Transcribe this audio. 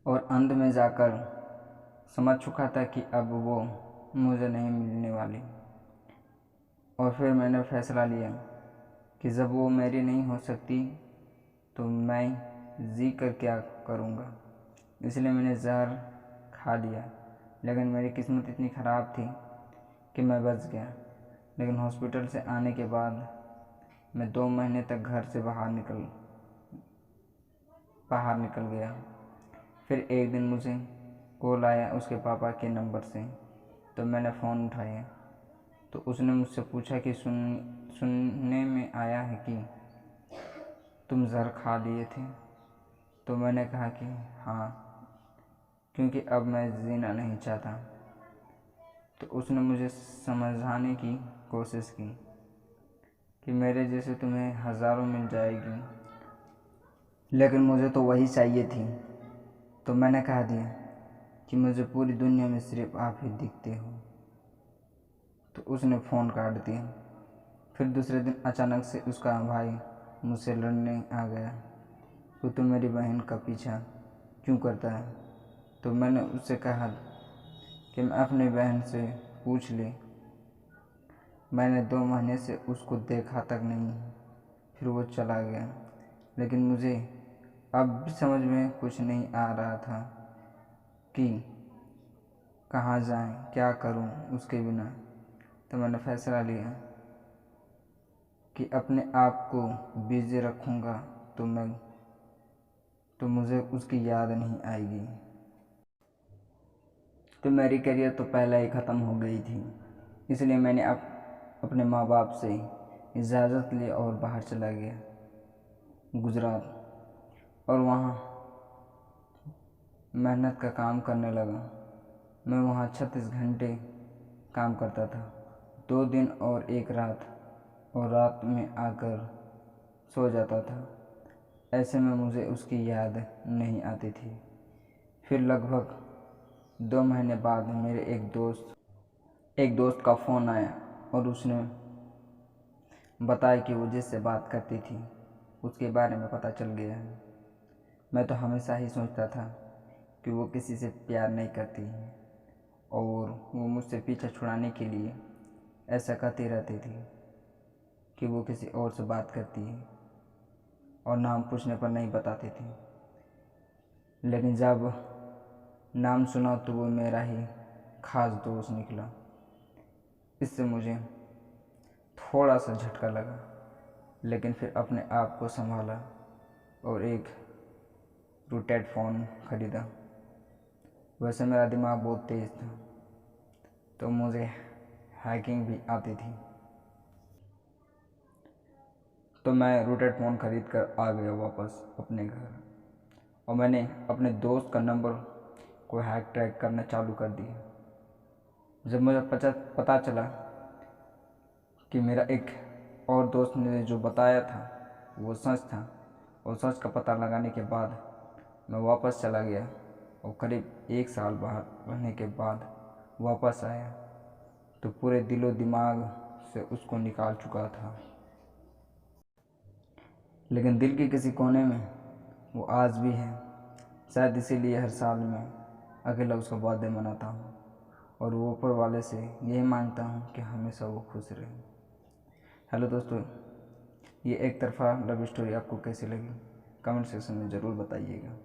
और अंत में जाकर समझ चुका था कि अब वो मुझे नहीं मिलने वाली। और फिर मैंने फ़ैसला लिया कि जब वो मेरी नहीं हो सकती तो मैं जी कर क्या करूँगा। इसलिए मैंने जहर खा लिया। लेकिन मेरी किस्मत इतनी ख़राब थी कि मैं बच गया। लेकिन हॉस्पिटल से आने के बाद मैं 2 महीने तक घर से बाहर निकल गया। फिर एक दिन मुझे कॉल आया उसके पापा के नंबर से। तो मैंने फ़ोन उठाया तो उसने मुझसे पूछा कि सुनने में आया है कि तुम जहर खा लिए थे। तो मैंने कहा कि हाँ, क्योंकि अब मैं जीना नहीं चाहता। तो उसने मुझे समझाने की कोशिश की कि मेरे जैसे तुम्हें हज़ारों मिल जाएगी, लेकिन मुझे तो वही चाहिए थी। तो मैंने कह दिया कि मुझे पूरी दुनिया में सिर्फ आप ही दिखते हो। तो उसने फ़ोन काट दिया। फिर दूसरे दिन अचानक से उसका भाई मुझसे लड़ने आ गया कि तू मेरी बहन का पीछा क्यों करता है। तो मैंने उससे कहा कि मैं अपनी बहन से पूछ ली। मैंने 2 महीने से उसको देखा तक नहीं। फिर वो चला गया। लेकिन मुझे अब भी समझ में कुछ नहीं आ रहा था कि कहाँ जाएं, क्या करूं उसके बिना। तो मैंने फ़ैसला लिया कि अपने आप को बिज़ी रखूँगा तो मुझे उसकी याद नहीं आएगी। तो मेरी करियर तो पहले ही ख़त्म हो गई थी। इसलिए मैंने अपने माँ बाप से इजाज़त ली और बाहर चला गया गुजरात। और वहाँ मेहनत का काम करने लगा। मैं वहाँ 36 घंटे काम करता था, 2 दिन और 1 रात, और रात में आकर सो जाता था। ऐसे में मुझे उसकी याद नहीं आती थी। फिर लगभग 2 महीने बाद मेरे एक दोस्त का फ़ोन आया और उसने बताया कि वो जिससे बात करती थी उसके बारे में पता चल गया है। मैं तो हमेशा ही सोचता था कि वो किसी से प्यार नहीं करती और वो मुझसे पीछा छुड़ाने के लिए ऐसा कहती रहती थी कि वो किसी और से बात करती है और नाम पूछने पर नहीं बताती थी। लेकिन जब नाम सुना तो वो मेरा ही खास दोस्त निकला। इससे मुझे थोड़ा सा झटका लगा, लेकिन फिर अपने आप को संभाला और एक रूटेड फ़ोन ख़रीदा। वैसे मेरा दिमाग बहुत तेज़ था तो मुझे हैकिंग भी आती थी। तो मैं रूटेड फ़ोन ख़रीद कर आ गया वापस अपने घर, और मैंने अपने दोस्त का नंबर को ट्रैक करना चालू कर दिया। जब मुझे पता चला कि मेरा एक और दोस्त ने जो बताया था वो सच था, और सच का पता लगाने के बाद मैं वापस चला गया और करीब 1 साल बाहर रहने के बाद वापस आया तो पूरे दिलो दिमाग से उसको निकाल चुका था। लेकिन दिल के किसी कोने में वो आज भी है। शायद इसीलिए हर साल मैं अकेला उसका बर्थडे मनाता हूँ और वो ऊपर वाले से यही मांगता हूँ कि हमेशा वो खुश रहे। हेलो दोस्तों, ये एक तरफ़ा लव स्टोरी आपको कैसी लगी कमेंट सेक्शन में ज़रूर बताइएगा।